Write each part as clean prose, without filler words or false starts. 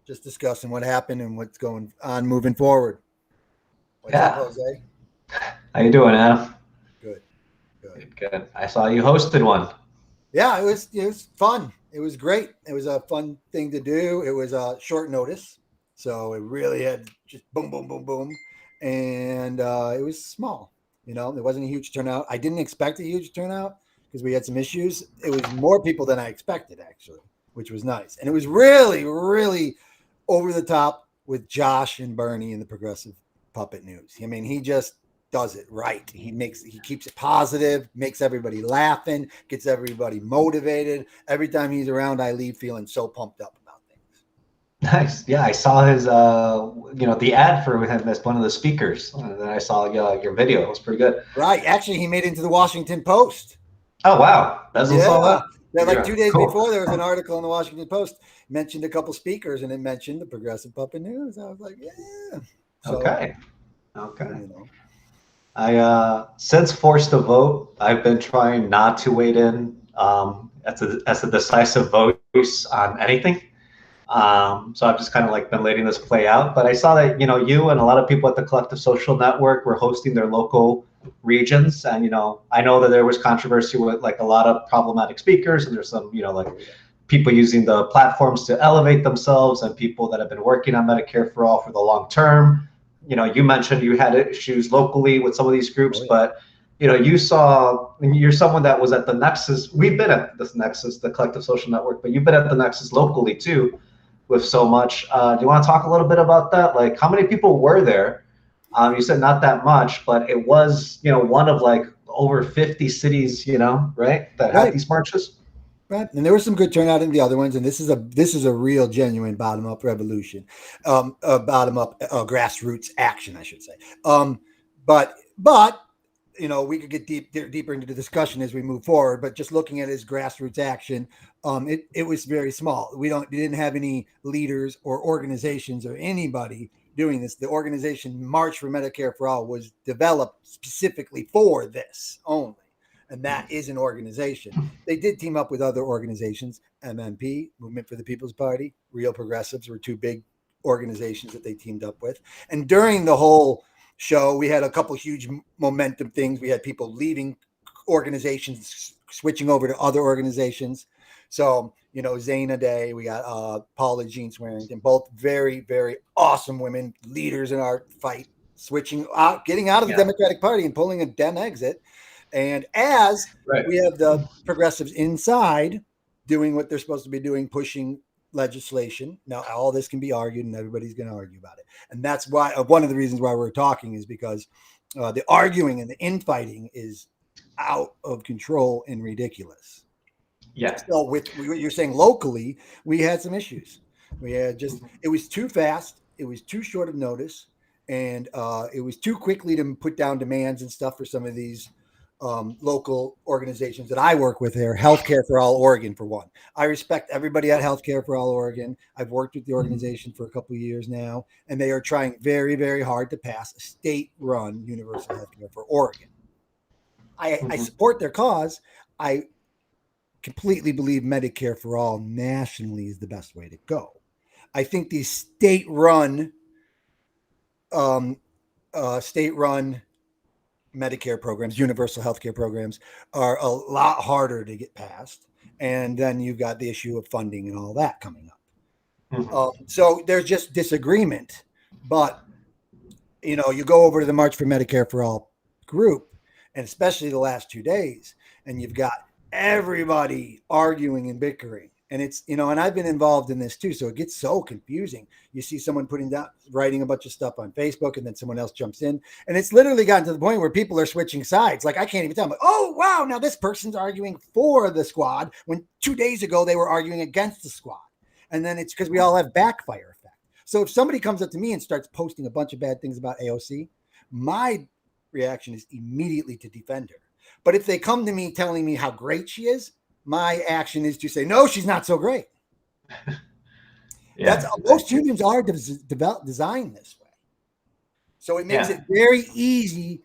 just discussing what happened and what's going on moving forward. What's up, Yeah. Jose? How you doing, Adam? Good, good. Good, good. I saw you hosted one. Yeah, it was fun. It was great. It was a fun thing to do. It was a short notice, so it really had just boom, boom, boom, boom, and it was small. There wasn't a huge turnout. I didn't expect a huge turnout because we had some issues. It was more people than I expected, actually, which was nice, and it was really, really over the top with Josh and Bernie in the Progressive Puppet News. I mean, he just does it right. He keeps it positive, makes everybody laughing, gets everybody motivated. Every time he's around, I leave feeling so pumped up about things. Nice. Yeah, I saw his, the ad for him as one of the speakers. And then I saw your video. It was pretty good. Right. Actually, he made it into the Washington Post. Oh, wow. That's what's all Yeah. that. Yeah, like Yeah, 2 days cool. before, there was an article in the Washington Post mentioned a couple speakers, and it mentioned the Progressive Puppet News. I was like, yeah. So, Okay. Okay. you know, Since forced to vote, I've been trying not to wade in as a decisive voice on anything. So I've just kind of like been letting this play out. But I saw that, you and a lot of people at the Collective Social Network were hosting their local regions. And, I know that there was controversy with like a lot of problematic speakers, and there's some, like people using the platforms to elevate themselves and people that have been working on Medicare for All for the long term. You mentioned you had issues locally with some of these groups, but you're someone that was at the Nexus. We've been at this Nexus, the Collective Social Network, but you've been at the Nexus locally too with so much. Do you want to talk a little bit about that? Like, how many people were there? You said not that much, but it was, one of like over 50 cities, right, that had right. these marches. Right, and there was some good turnout in the other ones, and this is a real genuine bottom up revolution, bottom up grassroots action, I should say. But we could get deeper into the discussion as we move forward. But just looking at his grassroots action, it was very small. We didn't have any leaders or organizations or anybody doing this. The organization March for Medicare for All was developed specifically for this only, and that is an organization. They did team up with other organizations. MMP, Movement for the People's Party, Real Progressives were two big organizations that they teamed up with. And during the whole show, we had a couple huge momentum things. We had people leaving organizations, switching over to other organizations. So, Zaina Day, we got Paula Jean Swearington, both very, very awesome women, leaders in our fight, switching out, getting out of the Yeah. Democratic Party and pulling a Dem exit. And as Right. we have the progressives inside doing what they're supposed to be doing, pushing legislation. Now, all this can be argued, and everybody's going to argue about it. And that's why one of the reasons why we're talking is because the arguing and the infighting is out of control and ridiculous. Yeah. So, with what you're saying locally, we had some issues. We had it was too fast, it was too short of notice, and it was too quickly to put down demands and stuff for some of these local organizations that I work with here. Healthcare for All Oregon, for one. I respect everybody at Healthcare for All Oregon. I've worked with the organization for a couple of years now, and they are trying very, very hard to pass a state-run universal healthcare for Oregon. I support their cause. I completely believe Medicare for All nationally is the best way to go. I think these um, state-run Medicare programs, universal healthcare programs, are a lot harder to get passed. And then you've got the issue of funding and all that coming up. So there's just disagreement. But, you go over to the March for Medicare for All group, and especially the last 2 days, and you've got everybody arguing and bickering. And it's, and I've been involved in this too. So it gets so confusing. You see someone writing a bunch of stuff on Facebook, and then someone else jumps in. And it's literally gotten to the point where people are switching sides. Like, I can't even tell. I'm like, oh, wow, now this person's arguing for the squad when 2 days ago they were arguing against the squad. And then it's because we all have backfire effect. So if somebody comes up to me and starts posting a bunch of bad things about AOC, my reaction is immediately to defend her. But if they come to me telling me how great she is, my action is to say, no, she's not so great. Yeah, most unions are designed this way. So it makes it very easy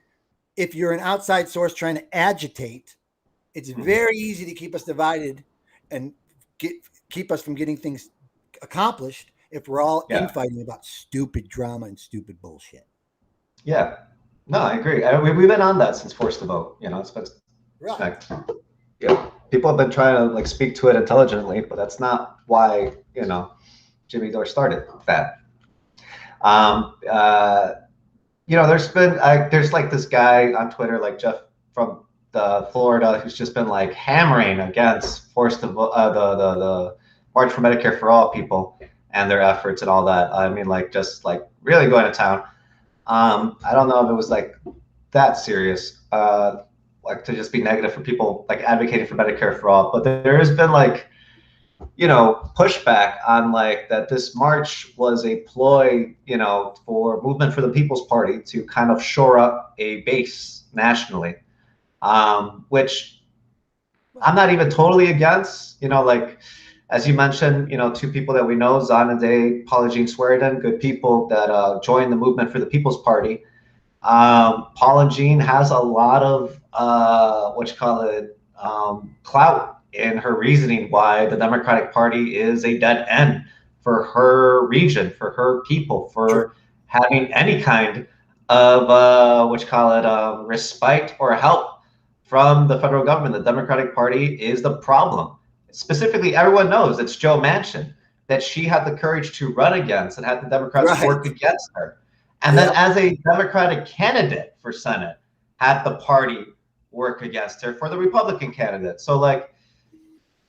if you're an outside source trying to agitate. It's very easy to keep us divided and keep us from getting things accomplished if we're all Yeah. infighting about stupid drama and stupid bullshit. Yeah. No, I agree. We've been on that since Forced to Vote. It's been Right. yeah. People have been trying to like speak to it intelligently, but that's not why Jimmy Dore started that. Um, uh, there's like this guy on Twitter, like Jeff from Florida, who's just been like hammering against forced to vote, the March for Medicare for All people and their efforts and all that. I mean, like just like really going to town. I don't know if it was like that serious, like to just be negative for people like advocating for Medicare for all, but there has been like pushback on like that this march was a ploy, for Movement for the People's Party to kind of shore up a base nationally, which I'm not even totally against, like, as you mentioned, two people that we know, Zana Day, Paula Jean Swearengin, good people that joined the Movement for the People's Party. Paula Jean has a lot of, clout in her reasoning why the Democratic Party is a dead end for her region, for her people, for Sure. having any kind of, respite or help from the federal government. The Democratic Party is the problem. Specifically, everyone knows it's Joe Manchin that she had the courage to run against and had the Democrats Right. work against her. And Yep. then as a Democratic candidate for Senate, had the party work against her for the Republican candidate. So like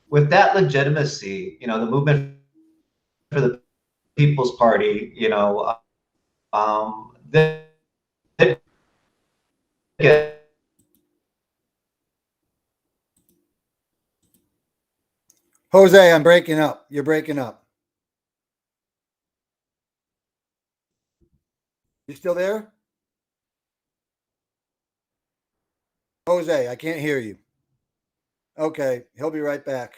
with that legitimacy, the Movement for the People's Party, they get Jose, I'm breaking up. You're breaking up. You still there? Jose, I can't hear you. Okay, he'll be right back.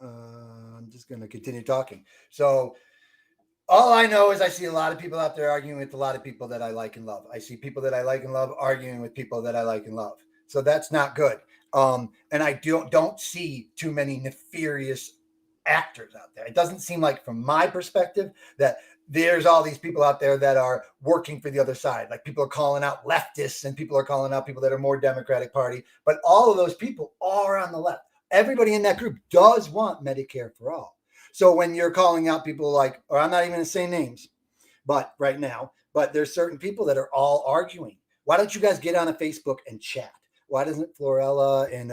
I'm just going to continue talking. So, all I know is I see a lot of people out there arguing with a lot of people that I like and love. I see people that I like and love arguing with people that I like and love. So that's not good. And I don't see too many nefarious actors out there. It doesn't seem like, from my perspective, that there's all these people out there that are working for the other side. Like people are calling out leftists and people are calling out people that are more Democratic Party. But all of those people are on the left. Everybody in that group does want Medicare for all. So when you're calling out people like, or I'm not even going to say names, but right now, but there's certain people that are all arguing. Why don't you guys get on a Facebook and chat? Why doesn't Florella and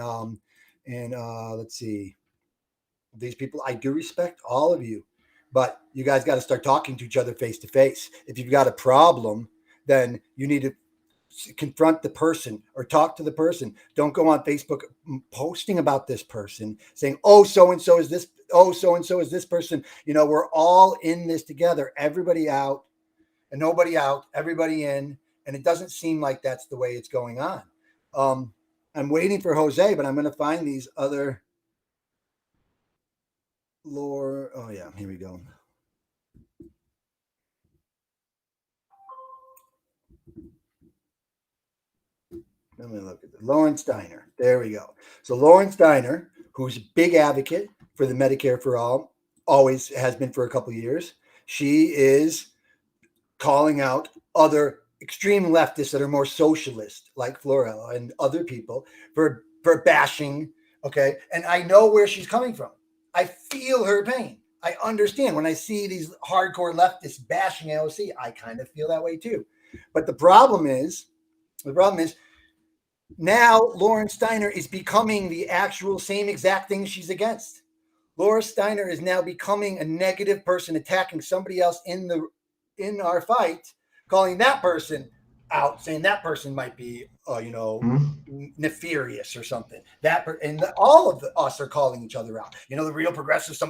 let's see, these people, I do respect all of you, but you guys got to start talking to each other face to face. If you've got a problem, then you need to confront the person or talk to the person. Don't go on Facebook posting about this person saying, oh, so-and-so is this, oh, so-and-so is this person. We're all in this together. Everybody out and nobody out, everybody in. And it doesn't seem like that's the way it's going on. I'm waiting for Jose, but I'm going to find these other lore. Oh yeah, here we go. Let me look at it. Lauren Steiner. There we go. So Lauren Steiner, who's a big advocate for the Medicare for all, always has been for a couple of years. She is calling out other extreme leftists that are more socialist, like Florella and other people, for bashing. Okay, and I know where she's coming from. I feel her pain. I understand when I see these hardcore leftists bashing AOC. I kind of feel that way too. But the problem is now Lauren Steiner is becoming the actual same exact thing she's against. Laura Steiner is now becoming a negative person, attacking somebody else in our fight, calling that person out, saying that person might be, nefarious or something. And all of us are calling each other out. The real progressives,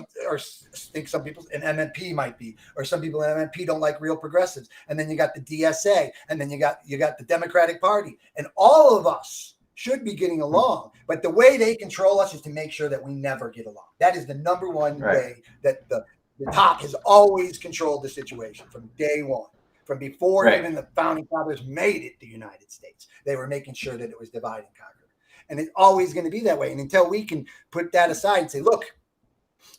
think some people in MMP might be, or some people in MMP don't like real progressives. And then you got the DSA, and then you got the Democratic Party, and all of us should be getting along. But the way they control us is to make sure that we never get along. That is the number one way that the top has always controlled the situation from day one. From before even the founding fathers made it the United States, they were making sure that it was divide and conquer. And it's always going to be that way. And until we can put that aside and say, look,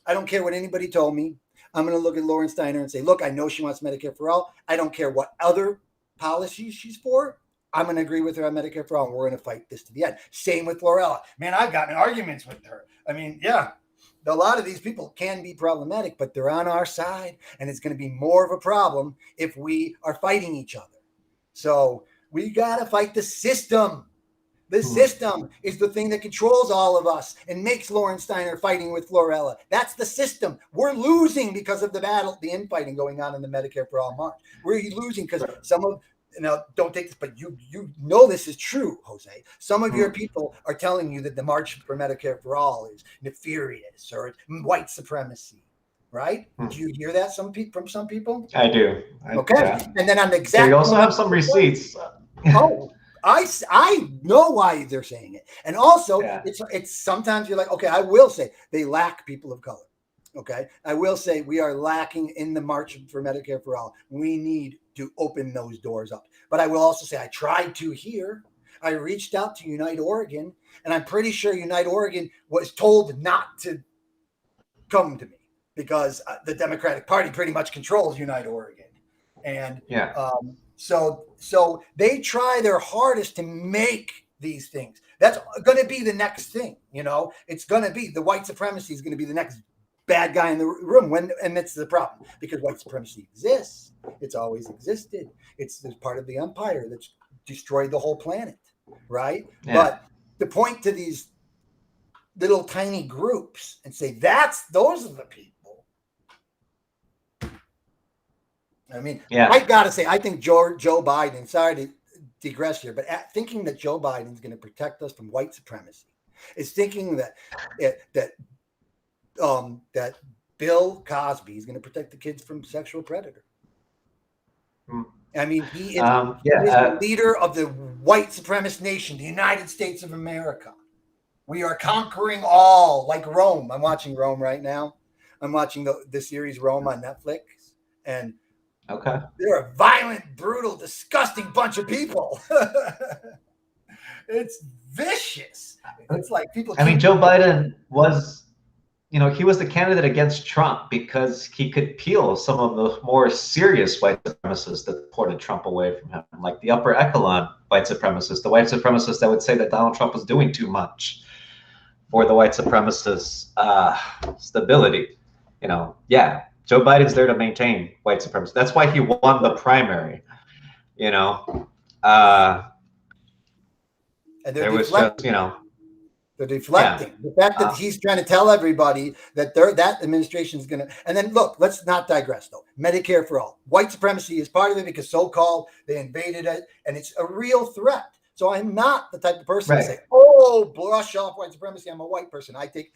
I don't care what anybody told me. I'm going to look at Lauren Steiner and say, look, I know she wants Medicare for all. I don't care what other policies she's for. I'm going to agree with her on Medicare for all, and we're going to fight this to the end. Same with Lorella. Man, I've gotten arguments with her. I mean, yeah, a lot of these people can be problematic, but they're on our side, and it's going to be more of a problem if we are fighting each other. So we got to fight the system. The system is the thing that controls all of us and makes Lauren Steiner fighting with Lorella. That's the system. We're losing because of the battle, the infighting going on in the Medicare for All march. We're losing because some of, don't take this, but you know this is true, Jose. Some of your people are telling you that the March for Medicare for All is nefarious or white supremacy, right? Do you hear that from some people? I do. Okay. Yeah. And then on the exact. So you also have some receipts. Oh. I know why they're saying it. And also, it's sometimes you're like, okay, I will say they lack people of color. Okay. I will say we are lacking in the March for Medicare for All. We need to open those doors up. But I will also say I tried to here. I reached out to Unite Oregon, and I'm pretty sure Unite Oregon was told not to come to me because the Democratic Party pretty much controls Unite Oregon. And so they try their hardest to make these things. That's going to be the next thing, It's going to be the white supremacy is going to be the next bad guy in the room. And that's the problem because white supremacy exists. It's always existed. It's part of the empire that's destroyed the whole planet, right? Yeah. But to point to these little tiny groups and say those are the people. I mean, I got to say, I think Joe Biden, sorry to digress here, but thinking that Joe Biden is going to protect us from white supremacy is thinking that Bill Cosby is going to protect the kids from sexual predator. I mean, he is the leader of the white supremacist nation, the United States of America. We are conquering all, like Rome. I'm watching Rome right now. I'm watching the series Rome on Netflix, and they're a violent, brutal, disgusting bunch of people. It's vicious. It's like people. I mean, Joe Biden was, he was the candidate against Trump because he could peel some of the more serious white supremacists that supported Trump away from him, like the upper echelon white supremacists, the white supremacists that would say that Donald Trump was doing too much for the white supremacists' stability. Joe Biden's there to maintain white supremacy. That's why he won the primary, And there was just, They're deflecting. The fact that he's trying to tell everybody that that administration is going to, and then look, let's not digress though. Medicare for all. White supremacy is part of it because so-called they invaded it and it's a real threat. So I'm not the type of person to say, brush off white supremacy. I'm a white person. I take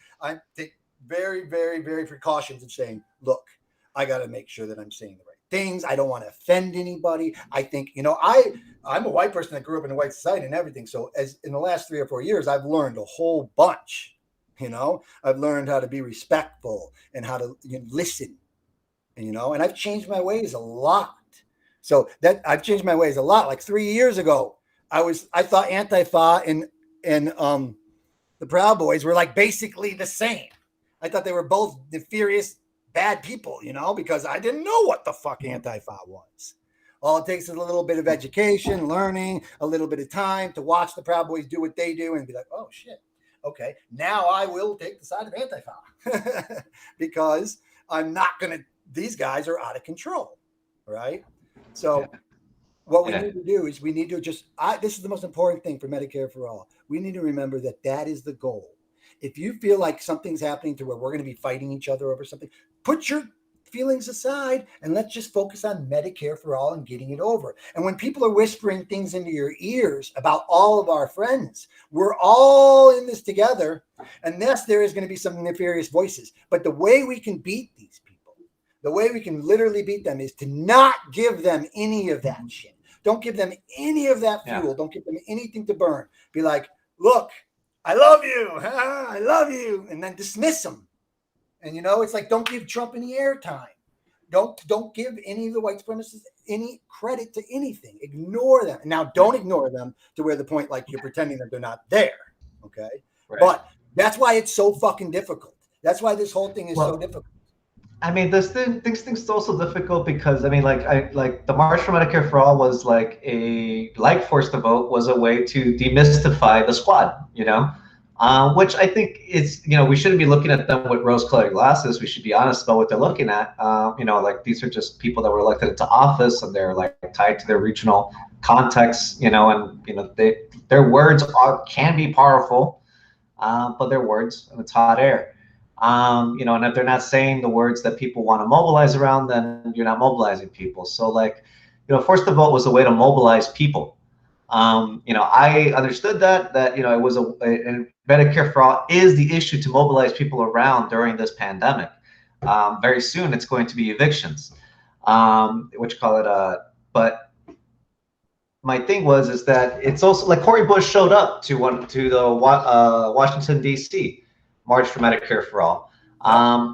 very, very, very precautions in saying, look, I got to make sure that I'm saying the right things. I don't want to offend anybody. I think, I'm a white person that grew up in a white society and everything. So as in the last 3 or 4 years, I've learned a whole bunch, I've learned how to be respectful and how to listen, and I've changed my ways a lot. So that I've changed my ways a lot. Like 3 years ago, I thought Antifa and the Proud Boys were like basically the same. I thought they were both nefarious, bad people, because I didn't know what the fuck Antifa was. All it takes is a little bit of education, learning, a little bit of time to watch the Proud Boys do what they do and be like, oh shit, okay, now I will take the side of Antifa because I'm not these guys are out of control, right? So what we need to do is we need to this is the most important thing for Medicare for all. We need to remember that is the goal. If you feel like something's happening to where we're going to be fighting each other over something, put your feelings aside and let's just focus on Medicare for all and getting it over. And when people are whispering things into your ears about all of our friends, we're all in this together. And yes, there is going to be some nefarious voices, but the way we can beat these people, the way we can literally beat them is to not give them any of that shit. Don't give them any of that fuel. Yeah. Don't give them anything to burn. Be like, look, I love you. I love you. And then dismiss them. And, it's like, don't give Trump any airtime. Don't give any of the white supremacists any credit to anything. Ignore them. Now, don't ignore them to where the point, like you're pretending that they're not there. Okay. Right. But that's why it's so fucking difficult. That's why this whole thing is so difficult. I mean, this thing's also difficult because I mean, like the March for Medicare for All was like Force to Vote was a way to demystify the squad, which I think is, we shouldn't be looking at them with rose-colored glasses. We should be honest about what they're looking at. Like these are just people that were elected into office, and they're like tied to their regional context, and their words can be powerful, but they're words and it's hot air. And if they're not saying the words that people want to mobilize around, then you're not mobilizing people. So Force to Vote was a way to mobilize people. I understood that it was and Medicare for All is the issue to mobilize people around during this pandemic. Very soon it's going to be evictions, but my thing is that it's also like Cori Bush showed up to the Washington D.C. March for Medicare for All.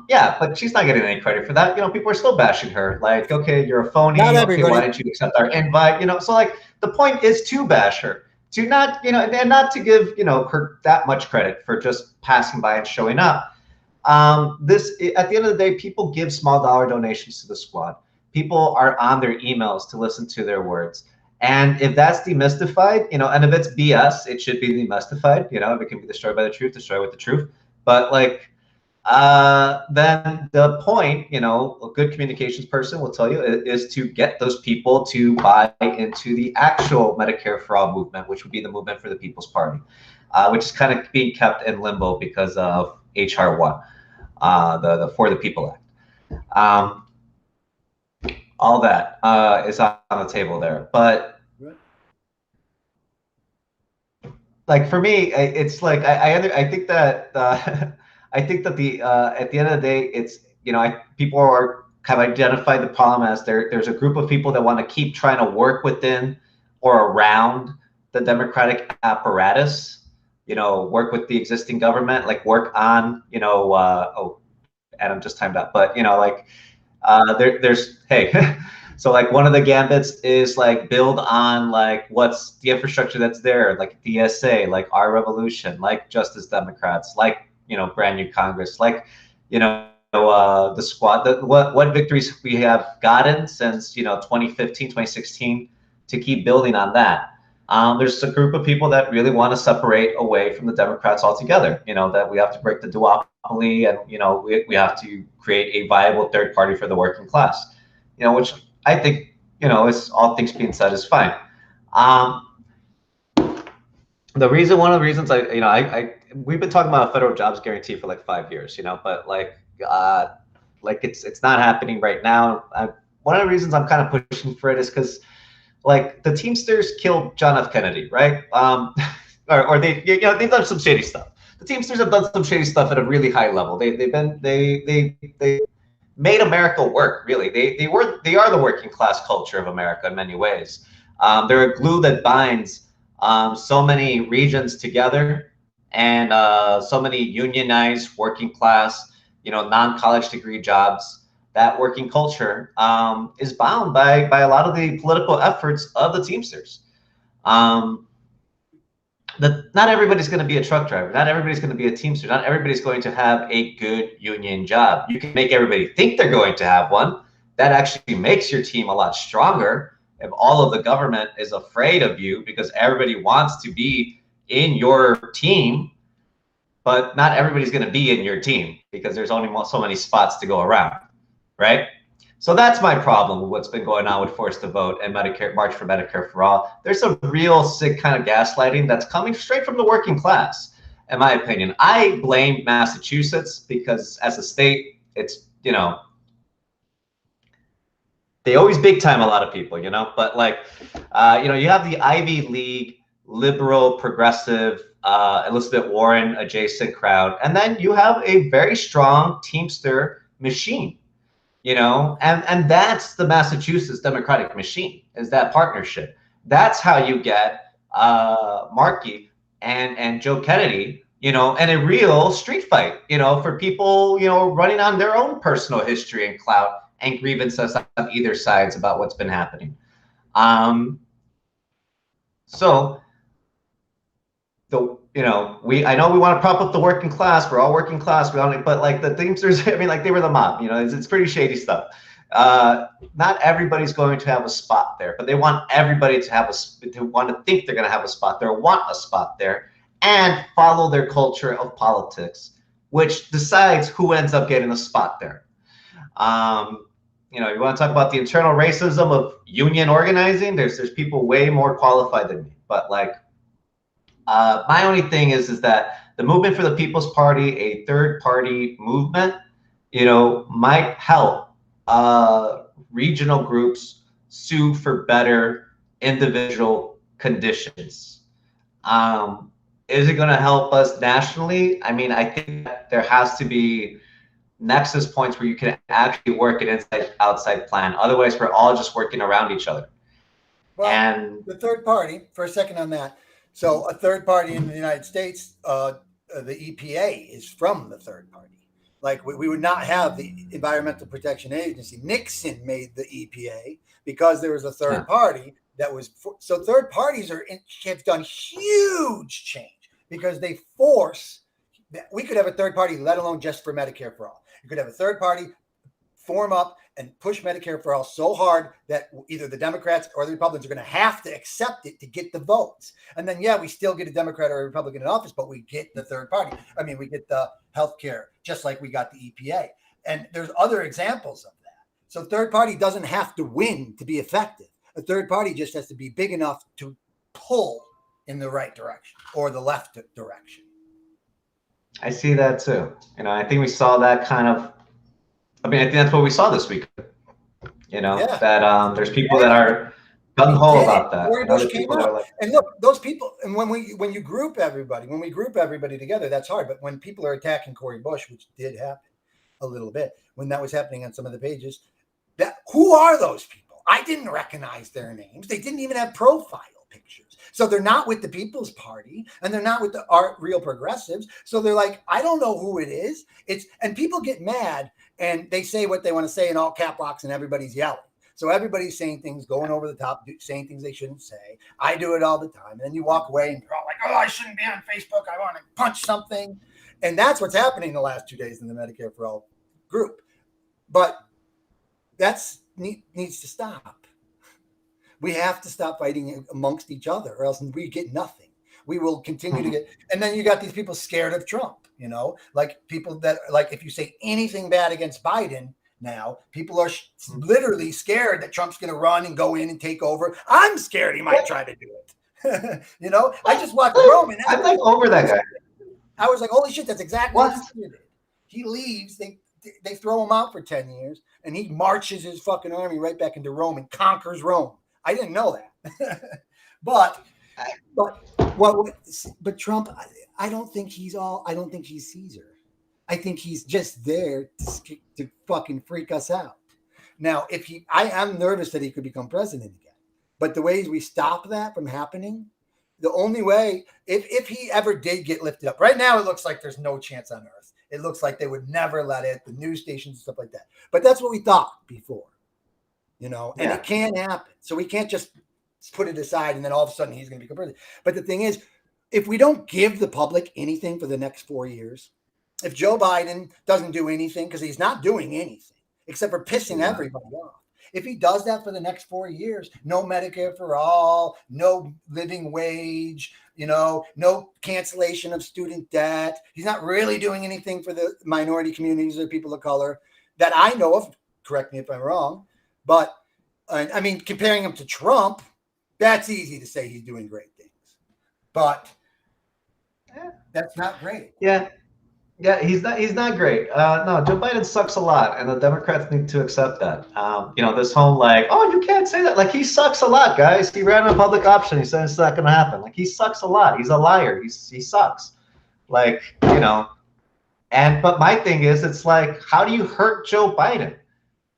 Yeah, but she's not getting any credit for that. People are still bashing her. Like, okay, you're a phony. Okay, why didn't you accept our invite? So like the point is to bash her, to not, and not to give, her that much credit for just passing by and showing up. This at the end of the day, people give small dollar donations to the squad. People are on their emails to listen to their words. And if that's demystified, and if it's BS, it should be demystified. If it can be destroyed by the truth, destroy with the truth. But then the point, a good communications person will tell you is to get those people to buy into the actual Medicare for All movement, which would be the Movement for the People's Party, which is kind of being kept in limbo because of HR 1, the For the People Act. All that is on the table there, but like for me, it's like I think that I think that at the end of the day, it's people are kind of identified the problem as there's a group of people that want to keep trying to work within or around the democratic apparatus, work with the existing government, like work on Adam just timed out, but there's hey. So like one of the gambits is like build on like what's the infrastructure that's there, like DSA, like Our Revolution, like Justice Democrats, like brand new Congress, like the squad. What victories we have gotten since 2015, 2016, to keep building on that. There's a group of people that really want to separate away from the Democrats altogether. That we have to break the duopoly, and we have to create a viable third party for the working class. Which I think, is all things being said is fine. One of the reasons we've been talking about a federal jobs guarantee for like 5 years, but it's not happening right now. One of the reasons I'm kind of pushing for it is because like the Teamsters killed John F. Kennedy, right? Or they've done some shady stuff. The Teamsters have done some shady stuff at a really high level. They made America work, really. They are the working class culture of America in many ways. They're a glue that binds so many regions together, and so many unionized working class, non-college degree jobs. That working culture is bound by a lot of the political efforts of the Teamsters. Not everybody's going to be a truck driver. Not everybody's going to be a Teamster. Not everybody's going to have a good union job. You can make everybody think they're going to have one. That actually makes your team a lot stronger. If all of the government is afraid of you because everybody wants to be in your team, but not everybody's going to be in your team because there's only so many spots to go around, right? So that's my problem with what's been going on with Force to Vote and Medicare, March for Medicare for All. There's some real sick kind of gaslighting that's coming straight from the working class, in my opinion. I blame Massachusetts because as a state, it's, they always big time a lot of people, but like, you have the Ivy League, liberal, progressive, Elizabeth Warren adjacent crowd. And then you have a very strong Teamster machine. And that's the Massachusetts Democratic machine, is that partnership. That's how you get Markey and Joe Kennedy, and a real street fight, for people, running on their own personal history and clout and grievances on either sides about what's been happening. So the I know we want to prop up the working class. We're all working class. But like the Teamsters, I mean, like they were the mob. It's pretty shady stuff. Not everybody's going to have a spot there, but they want everybody to want to think they're going to have a spot there, want a spot there, and follow their culture of politics, which decides who ends up getting a spot there. You want to talk about the internal racism of union organizing. There's people way more qualified than me, but like. My only thing is that the Movement for the People's Party, a third-party movement, might help regional groups sue for better individual conditions. Is it going to help us nationally? I mean, I think that there has to be nexus points where you can actually work an inside-outside plan. Otherwise, we're all just working around each other. Well, and the third party, for a second on that. So a third party in the United States, the EPA is from the third party. Like we would not have the Environmental Protection Agency. Nixon made the EPA because there was a third party that was. So third parties have done huge change because they force. We could have a third party, let alone just for Medicare for all. You could have a third party form up and push Medicare for all so hard that either the Democrats or the Republicans are going to have to accept it to get the votes. And then, we still get a Democrat or a Republican in office, but we get the third party. I mean, we get the healthcare, just like we got the EPA. And there's other examples of that. So third party doesn't have to win to be effective. A third party just has to be big enough to pull in the right direction or the left direction. I see that too. I think we saw that kind of. I think that's what we saw this week. That there's people that are gung ho about that. And look, those people. And when we group everybody together, that's hard. But when people are attacking Cori Bush, which did happen a little bit when that was happening on some of the pages, who are those people? I didn't recognize their names. They didn't even have profile pictures. So they're not with the People's Party and they're not with the real progressives. So they're like, I don't know who it is. And people get mad and they say what they want to say in all cap locks and everybody's yelling. So everybody's saying things, going over the top, saying things they shouldn't say. I do it all the time. And then you walk away and you're all like, oh, I shouldn't be on Facebook. I want to punch something. And that's what's happening the last 2 days in the Medicare for All group. But that's needs to stop. We have to stop fighting amongst each other or else we get nothing. We will continue to get, and then you got these people scared of Trump, like people that like, if you say anything bad against Biden now, people are literally scared that Trump's going to run and go in and take over. I'm scared he might try to do it. I just watched Roman. I'm like over that guy. I was like, holy shit, that's exactly what he did. He leaves, they throw him out for 10 years and he marches his fucking army right back into Rome and conquers Rome. I didn't know that, but Trump, I don't think he's Caesar. I think he's just there to fucking freak us out. Now, I am nervous that he could become president again, but the ways we stop that from happening, the only way, if he ever did get lifted up, right now it looks like there's no chance on earth. It looks like they would never let it, the news stations and stuff like that. But that's what we thought before. And it can happen. So we can't just put it aside and then all of a sudden he's going to become president. But the thing is, if we don't give the public anything for the next 4 years, if Joe Biden doesn't do anything, because he's not doing anything except for pissing everybody off. If he does that for the next 4 years, no Medicare for all, no living wage, no cancellation of student debt. He's not really doing anything for the minority communities or people of color that I know of. Correct me if I'm wrong. But, I mean, comparing him to Trump, that's easy to say he's doing great things. But that's not great. Yeah, he's not great. No, Joe Biden sucks a lot, and the Democrats need to accept that. This whole like, oh, you can't say that. Like, he sucks a lot, guys. He ran a public option. He said it's not going to happen. Like, he sucks a lot. He's a liar. He sucks. Like, but my thing is, it's like, how do you hurt Joe Biden?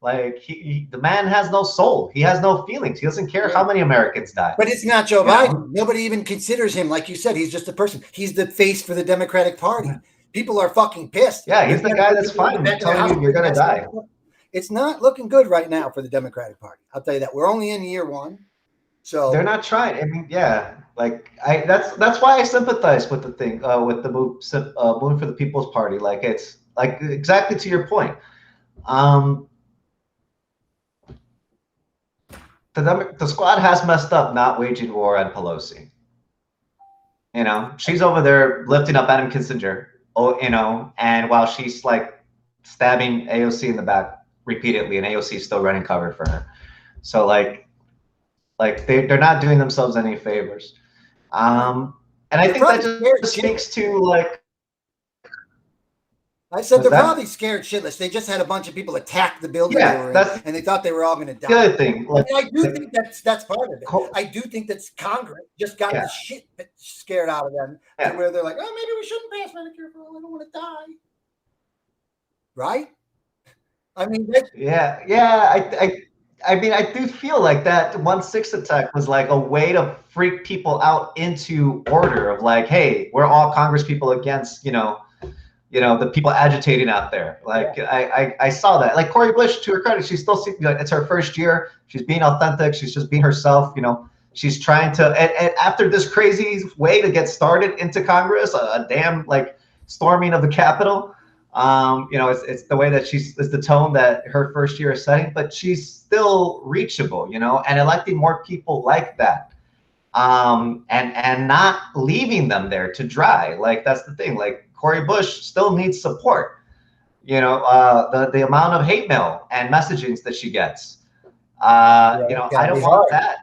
Like, the man has no soul. He has no feelings. He doesn't care how many Americans die. But it's not Joe Biden. Nobody even considers him. Like you said, he's just a person. He's the face for the Democratic Party. People are fucking pissed. Yeah, he's the guy that's fine telling you you're going to die. It's not looking good right now for the Democratic Party. I'll tell you that. We're only in year one. So they're not trying. I mean, yeah, like that's why I sympathize with the thing with the move for the People's Party. Like it's like exactly to your point. Um, the squad has messed up not waging war on Pelosi. You know, she's over there lifting up Adam Kinzinger. Oh, you know, and while she's like stabbing AOC in the back repeatedly, and AOC is still running cover for her. So like they're not doing themselves any favors. And I they're think that probably scared just speaks shitless. to like, I said was they're probably that? scared shitless. They just had a bunch of people attack the building they Yeah, were in, that's and they thought they were all going to the die. other thing. I Like, mean, I do like think that's part of it. I do think that Congress just got yeah, the shit scared out of them to yeah, where they're like, oh, maybe we shouldn't pass Medicare for all. I don't want to die. Right? I mean, yeah. I mean, I do feel like that 1/6 attack was like a way to freak people out into order of like, hey, we're all Congress people against, the people agitating out there. Like yeah. I saw that. Like Cori Bush, to her credit, she's still it's her first year. She's being authentic. She's just being herself. She's trying to. And after this crazy way to get started into Congress, a damn like storming of the Capitol. It's the way that it's the tone that her first year is setting, but she's still reachable, and electing more people like that, and not leaving them there to dry. Like that's the thing. Like Cori Bush still needs support. The amount of hate mail and messagings that she gets. Yeah, it's I gotta be don't want hard. that.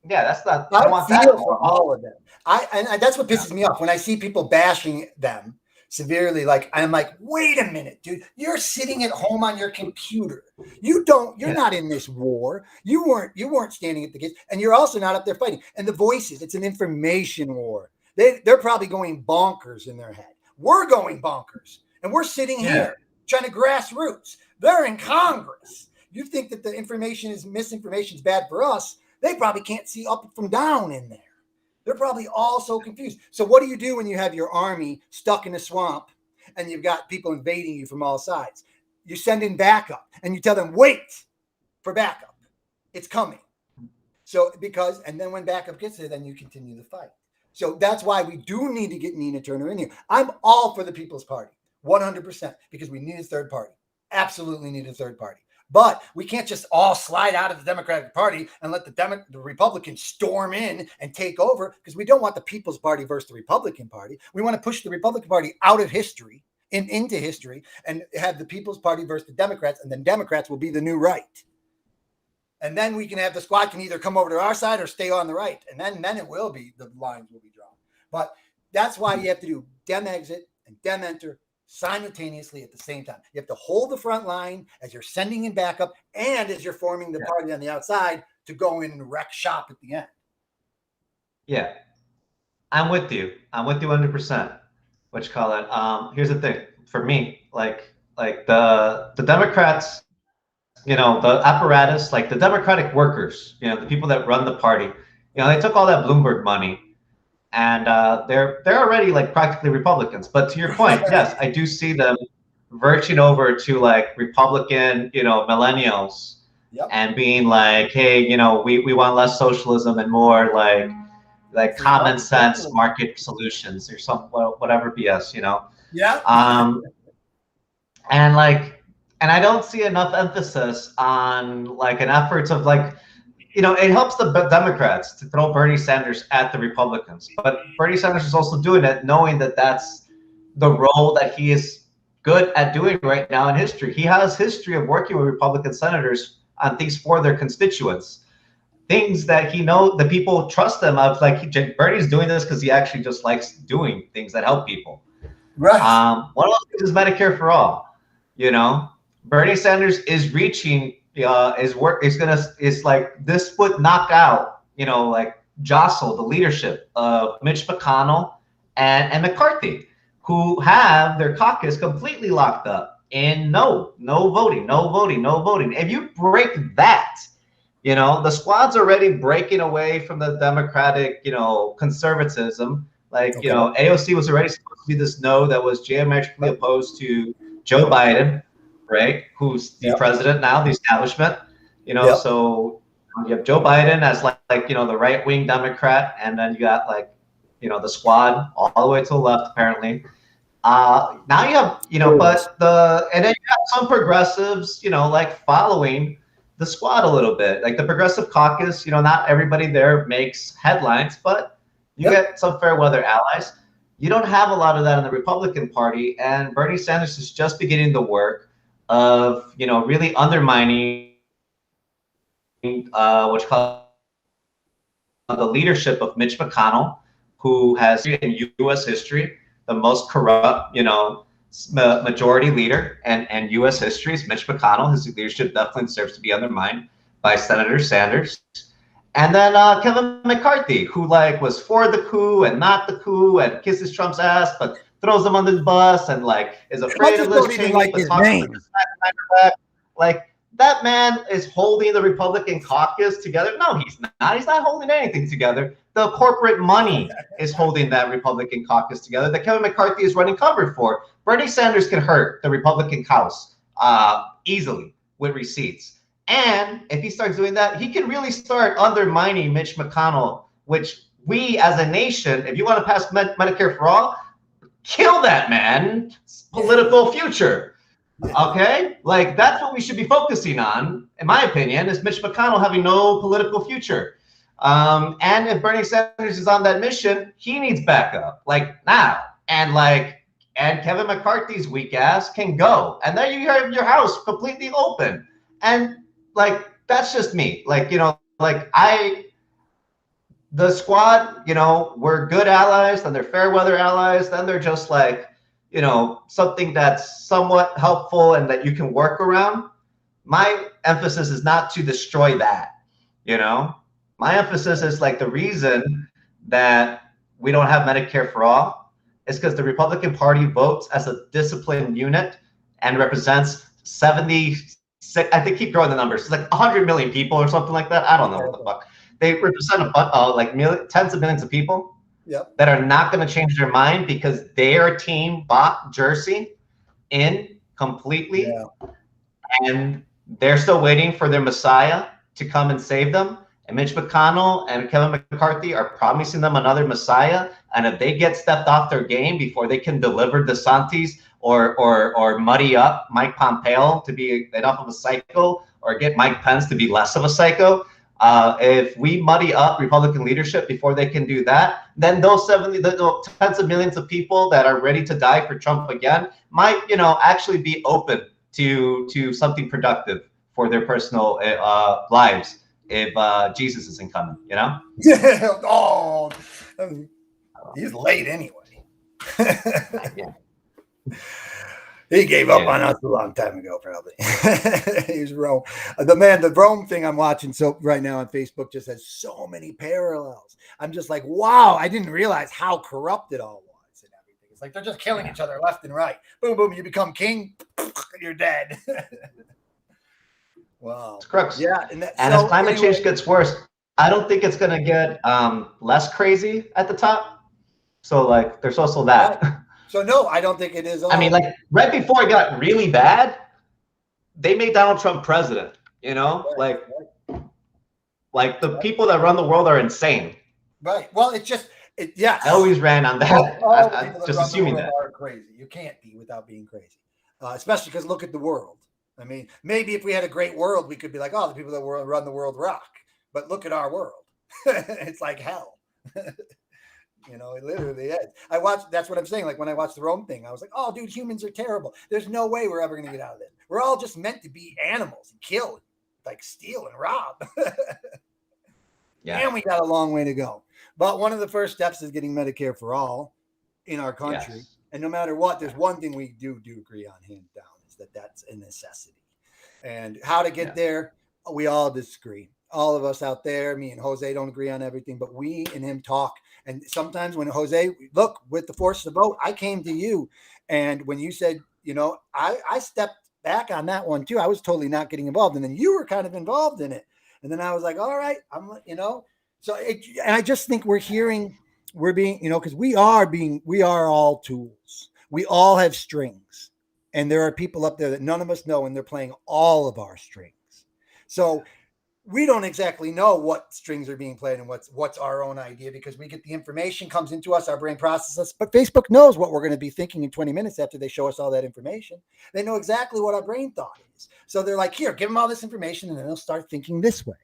Yeah, that's not. I I don't want that feel more. for all of them. And that's what Yeah, pisses me off when I see people bashing them severely. Like I'm like, wait a minute, dude. You're sitting at home on your computer. You're yeah, not in this war. You weren't standing at the gates, and you're also not up there fighting. And the voices, it's an information war. They're probably going bonkers in their head. We're going bonkers, and we're sitting yeah, here trying to grassroots. They're in Congress. You think that the misinformation is bad for us? They probably can't see up from down in there. They're probably all so confused. So what do you do when you have your army stuck in a swamp and you've got people invading you from all sides? You send in backup and you tell them, wait for backup. It's coming. And then when backup gets there, then you continue the fight. So that's why we do need to get Nina Turner in here. I'm all for the People's Party, 100%, because we need a third party. Absolutely need a third party. But we can't just all slide out of the Democratic Party and let the Republicans storm in and take over, because we don't want the People's Party versus the Republican Party. We want to push the Republican Party out of history and into history and have the People's Party versus the Democrats, and then Democrats will be the new right. And then we can have the squad can either come over to our side or stay on the right. And then it will be, the lines will be drawn. But that's why you have to do Dem exit and Dem enter simultaneously at the same time. You have to hold the front line as you're sending in backup and as you're forming the party on the outside to go in and wreck shop at the end. yeah. I'm with you. I'm with you 100%. What you call it? Here's the thing. For me, like the Democrats, the apparatus, like the Democratic workers, the people that run the party, they took all that Bloomberg money, and they're already like practically Republicans. But to your point, yes, I do see them verging over to like Republican, millennials, Yep. and being like, hey, we want less socialism and more like common sense market solutions or some whatever BS, Yeah. And I don't see enough emphasis on like an efforts of like, it helps the Democrats to throw Bernie Sanders at the Republicans, but Bernie Sanders is also doing it knowing that that's the role that he is good at doing right now in history. He has history of working with Republican senators on things for their constituents, things that he knows the people trust them of. Like Bernie's doing this because he actually just likes doing things that help people. Right. One of those things is Medicare for all. Bernie Sanders is reaching. His work is like this would knock out. Like jostle the leadership of Mitch McConnell and McCarthy, who have their caucus completely locked up in no voting. If you break that, the squad's already breaking away from the Democratic, conservatism. Like, Okay. AOC was already supposed to be this no that was geometrically opposed to Joe Biden, right? Who's the Yep. president now, the establishment, Yep. so You have Joe Biden as like the right wing Democrat, and then you got like the squad all the way to the left apparently. Now you have but and then you have some progressives like following the squad a little bit, like the Progressive Caucus. Not everybody there makes headlines, but you get some fair weather allies. You don't have a lot of that in the Republican Party, and Bernie Sanders is just beginning the work of really undermining what you call the leadership of Mitch McConnell, who has in U.S. history the most corrupt, majority leader and U.S. history is Mitch McConnell. His leadership definitely deserves to be undermined by Senator Sanders. And then Kevin McCarthy, who was for the coup and not the coup and kisses Trump's ass, but throws him under the bus and is afraid of Liz Cheney, but talks behind her back. That man is holding the Republican caucus together. No, he's not. He's not holding anything together. The corporate money is holding that Republican caucus together that Kevin McCarthy is running cover for. Bernie Sanders can hurt the Republican House easily with receipts. And if he starts doing that, he can really start undermining Mitch McConnell, which we as a nation, if you want to pass Medicare for all, kill that man's political future. Okay, that's what we should be focusing on, in my opinion, is Mitch McConnell having no political future. And if Bernie Sanders is on that mission, he needs backup now. And Kevin McCarthy's weak ass can go, and then you have your house completely open. And that's just me. The squad, we're good allies, then they're fair weather allies, then they're just something that's somewhat helpful and that you can work around. My emphasis is not to destroy that, My emphasis is the reason that we don't have Medicare for all is because the Republican Party votes as a disciplined unit and represents 76, I think keep growing the numbers. It's 100 million people or something like that. I don't know what the fuck. They represent tens of millions of people. Yep. That are not going to change their mind because their team bought Jersey in completely, and they're still waiting for their Messiah to come and save them. And Mitch McConnell and Kevin McCarthy are promising them another Messiah. And if they get stepped off their game before they can deliver DeSantis or muddy up Mike Pompeo to be enough of a psycho, or get Mike Pence to be less of a psycho, if we muddy up Republican leadership before they can do that, then those tens of millions of people that are ready to die for Trump again might, actually be open to something productive for their personal lives if Jesus isn't coming, Yeah. Oh, he's late anyway. Yeah. He gave up on us a long time ago, probably. He's Rome. The Rome thing I'm watching right now on Facebook just has so many parallels. I'm just like, wow, I didn't realize how corrupt it all was and everything. It's they're just killing each other left and right. Boom, boom, you become king, you're dead. Wow. It's crooks. Yeah. And as climate change gets worse, I don't think it's going to get less crazy at the top. So there's also that. Right. So no, I don't think it is. I mean, right before it got really bad, they made Donald Trump president. Right. The people that run the world are insane. Right. Well, it's just yeah. I always ran on that. I'm just assuming that are crazy. You can't be without being crazy, especially because look at the world. I mean, maybe if we had a great world, we could be the people that run the world rock. But look at our world. It's like hell. It literally is. That's what I'm saying. When I watched the Rome thing, I was like, oh, dude, humans are terrible. There's no way we're ever going to get out of this. We're all just meant to be animals and kill, steal and rob. Yeah. And we got a long way to go. But one of the first steps is getting Medicare for all in our country. Yes. And no matter what, there's one thing we do agree on, hands down, is that's a necessity. And how to get there, we all disagree. All of us out there, me and Jose don't agree on everything, but we and him talk. And sometimes when Jose, look, with the force to vote, I came to you. And when you said, I stepped back on that one too. I was totally not getting involved. And then you were kind of involved in it. And then I was like, all right, so and I just think we're being, because we are all tools. We all have strings. And there are people up there that none of us know, and they're playing all of our strings. So we don't exactly know what strings are being played and what's our own idea, because we get the information comes into us, our brain processes, but Facebook knows what we're going to be thinking in 20 minutes after they show us all that information. They know exactly what our brain thought is. So they're like, here, give them all this information, and then they'll start thinking this way.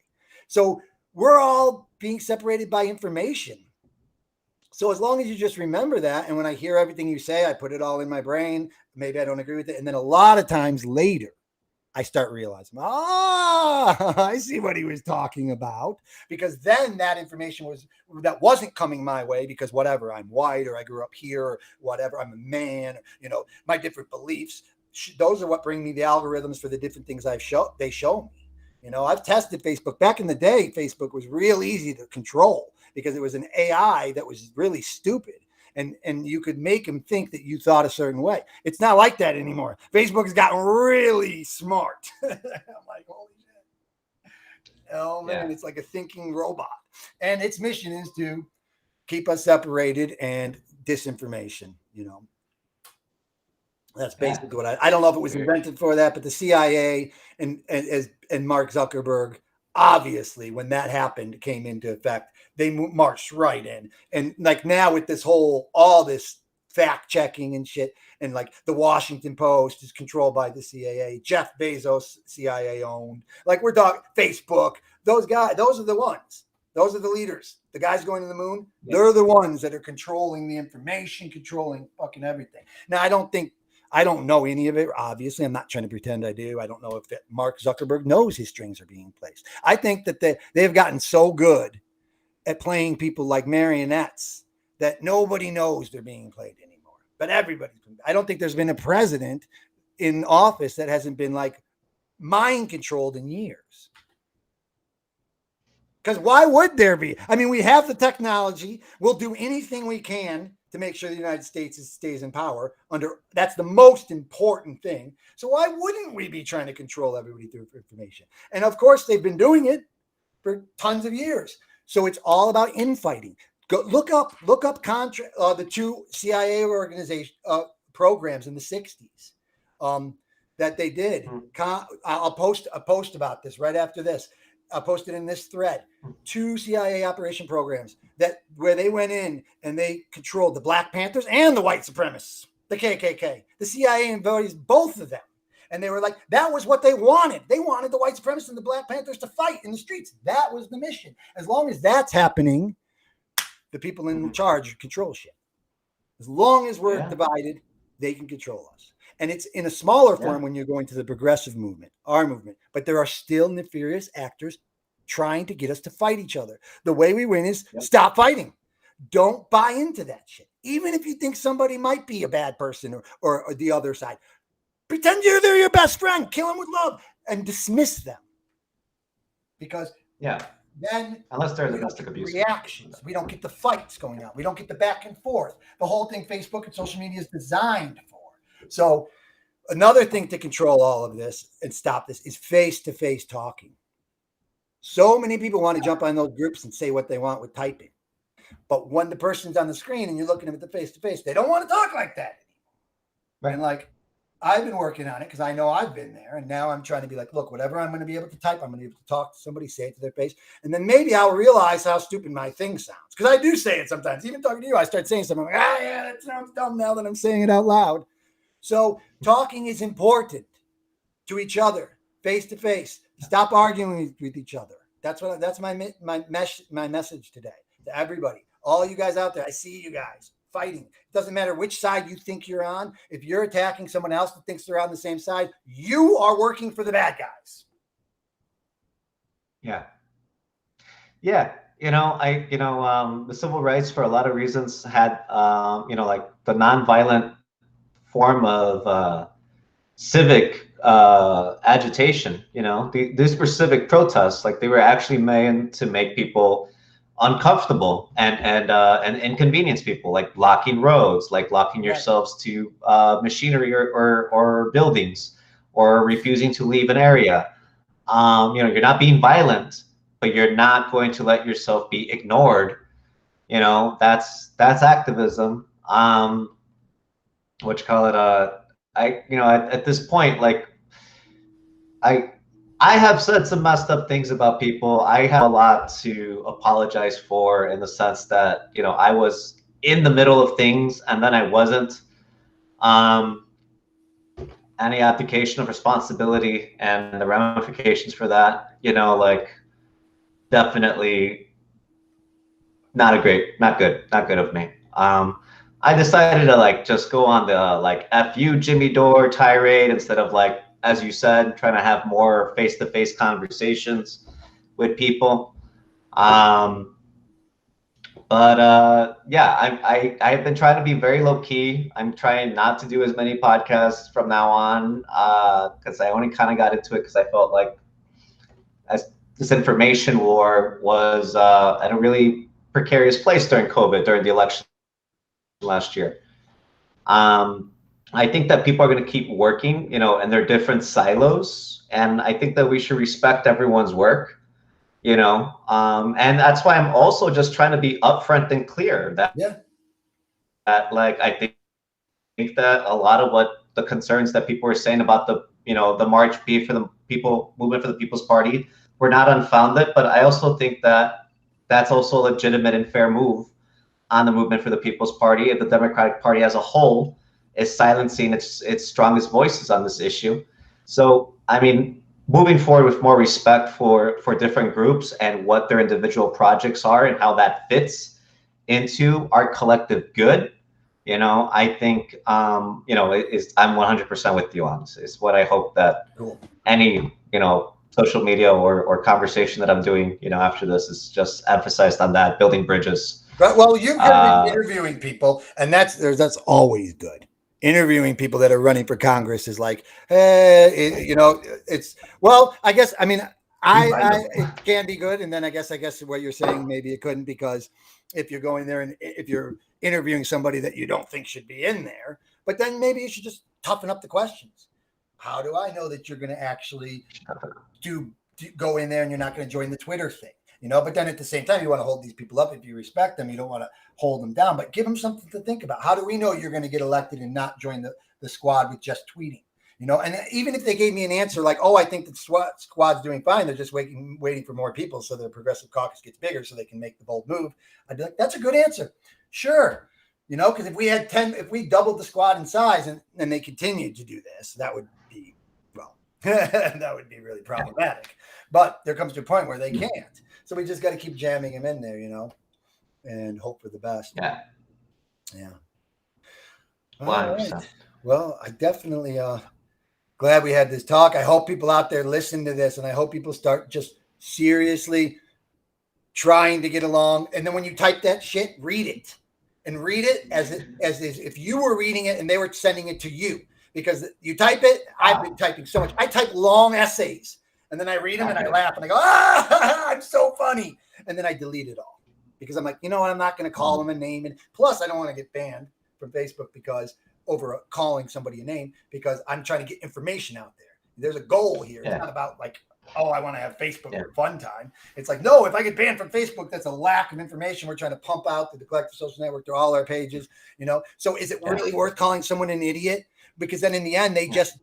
So we're all being separated by information. So as long as you just remember that, and when I hear everything you say, I put it all in my brain. Maybe I don't agree with it. And then a lot of times later, I start realizing, I see what he was talking about, because then that information wasn't coming my way, because whatever, I'm white, or I grew up here, or whatever, I'm a man, my different beliefs. Those are what bring me the algorithms for the different things they show me. I've tested Facebook. Back in the day, Facebook was real easy to control because it was an AI that was really stupid. And you could make them think that you thought a certain way. It's not like that anymore. Facebook has gotten really smart. I'm like, holy shit. Oh, man, It's like a thinking robot. And its mission is to keep us separated and disinformation, That's basically what I don't know if it was invented for that, but the CIA and Mark Zuckerberg, obviously, when that happened, came into effect, they marched right in. And like now with all this fact checking and shit, and like the Washington Post is controlled by the CIA, Jeff Bezos, CIA owned, like we're talking Facebook, those guys, those are the ones. Those are the leaders. The guys going to the moon, they're the ones that are controlling the information, controlling fucking everything. Now, I don't know any of it. Obviously, I'm not trying to pretend I do. I don't know if Mark Zuckerberg knows his strings are being placed. I think that they've gotten so good at playing people like marionettes that nobody knows they're being played anymore. But I don't think there's been a president in office that hasn't been like mind controlled in years. Because why would there be? I mean, we have the technology. We'll do anything we can to make sure the United States stays in power. That's the most important thing. So why wouldn't we be trying to control everybody through information? And of course, they've been doing it for tons of years. So it's all about infighting. Go look up the two CIA organization programs in the 60s that they did. I'll post a post about this right after this. I'll post it in this thread. 2 CIA operation programs where they went in and they controlled the Black Panthers and the white supremacists, the KKK. The CIA invaded both of them. And they were like, that was what they wanted. They wanted the white supremacists and the Black Panthers to fight in the streets. That was the mission. As long as that's happening, the people in charge control shit. As long as we're divided, they can control us. And it's in a smaller form when you're going to the progressive movement, our movement. But there are still nefarious actors trying to get us to fight each other. The way we win is stop fighting. Don't buy into that shit. Even if you think somebody might be a bad person or the other side. Pretend they're your best friend. Kill them with love and dismiss them. Because then unless they're domestic abuse reactions, we don't get the fights going on. We don't get the back and forth. The whole thing Facebook and social media is designed for. So another thing to control all of this and stop this is face-to-face talking. So many people want to jump on those groups and say what they want with typing. But when the person's on the screen and you're looking at them at the face-to-face, they don't want to talk like that anymore. Right. And like, I've been working on it because I know I've been there. And now I'm trying to be like, look, whatever I'm going to be able to type, I'm going to be able to talk to somebody, say it to their face. And then maybe I'll realize how stupid my thing sounds. Because I do say it sometimes. Even talking to you, I start saying something. I'm like, that sounds dumb now that I'm saying it out loud. So talking is important to each other, face to face. Stop arguing with each other. That's my message today to everybody. All you guys out there, I see you guys fighting. It doesn't matter which side you think you're on. If you're attacking someone else that thinks they're on the same side, you are working for the bad guys. Yeah. The civil rights for a lot of reasons had, like the nonviolent form of civic agitation. These were civic protests. Like they were actually made to make people uncomfortable and inconvenience people, like blocking roads, like locking yourselves to machinery or buildings, or refusing to leave an area. You're not being violent, but you're not going to let yourself be ignored. That's activism. At this point, like I I have said some messed up things about people. I have a lot to apologize for in the sense that, you know, I was in the middle of things and then I wasn't. Um, any abdication of responsibility and the ramifications for that, you know, like definitely not good of me. I decided to like just go on the like F you Jimmy Dore tirade instead of like, as you said, trying to have more face-to-face conversations with people. Um, but yeah, I've been trying to be very low key. I'm trying not to do as many podcasts from now on because I only kind of got into it because I felt like as this information war was at a really precarious place during COVID, during the election last year. I think that people are going to keep working, you know, in their different silos, and I think that we should respect everyone's work, you know, and that's why I'm also just trying to be upfront and clear that, Yeah. that like I think that a lot of what the concerns that people were saying about the, you know, the March B for the people movement for the People's Party were not unfounded, but I also think that that's also a legitimate and fair move on the movement for the People's Party. And the Democratic Party as a whole is silencing its strongest voices on this issue. So, I mean, moving forward with more respect for different groups and what their individual projects are and how that fits into our collective good, you know, I think, you know, I'm 100% with you on this. It's what I hope that any, you know, social media or conversation that I'm doing, you know, after this is just emphasized on that, building bridges. Right. Well, you've been interviewing people, and that's always good. Interviewing people that are running for Congress is like, you know, it's well. I guess I mean, it can be good, and then I guess what you're saying maybe it couldn't, because if you're going there and if you're interviewing somebody that you don't think should be in there, but then maybe you should just toughen up the questions. How do I know that you're going to actually go in there and you're not going to join the Twitter thing? You know, but then at the same time, you want to hold these people up. If you respect them, you don't want to hold them down, but give them something to think about. How do we know you're going to get elected and not join the squad with just tweeting? You know, and even if they gave me an answer like, oh, I think the squad's doing fine, they're just waiting for more people so the progressive caucus gets bigger so they can make the bold move, I'd be like, that's a good answer. Sure. You know, because if we doubled the squad in size and they continued to do this, that would be, well, that would be really problematic. But there comes to a point where they can't. So we just got to keep jamming him in there, you know, and hope for the best. Yeah. All right. Well, I definitely glad we had this talk. I hope people out there listen to this, and I hope people start just seriously trying to get along. And then when you type that shit, read it as if you were reading it and they were sending it to you, because you type it. I've been typing so much. I type long essays. And then I read them and I laugh and I go, I'm so funny. And then I delete it all because I'm like, you know what? I'm not going to call them a name. And plus, I don't want to get banned from Facebook because over calling somebody a name, because I'm trying to get information out there. There's a goal here. It's not about like, oh, I want to have Facebook for fun time. It's like, no, if I get banned from Facebook, that's a lack of information we're trying to pump out to the collective social network through all our pages, you know? So is it really worth calling someone an idiot? Because then in the end, they just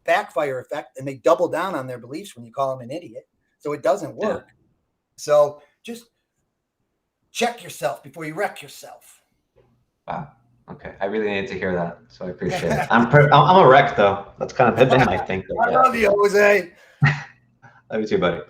backfire effect, and they double down on their beliefs when you call them an idiot. So it doesn't work. So just check yourself before you wreck yourself. Wow. Okay. I really need to hear that. So I appreciate it. I'm a wreck though. That's kind of been my thing. I love you, Jose. Love you too, buddy.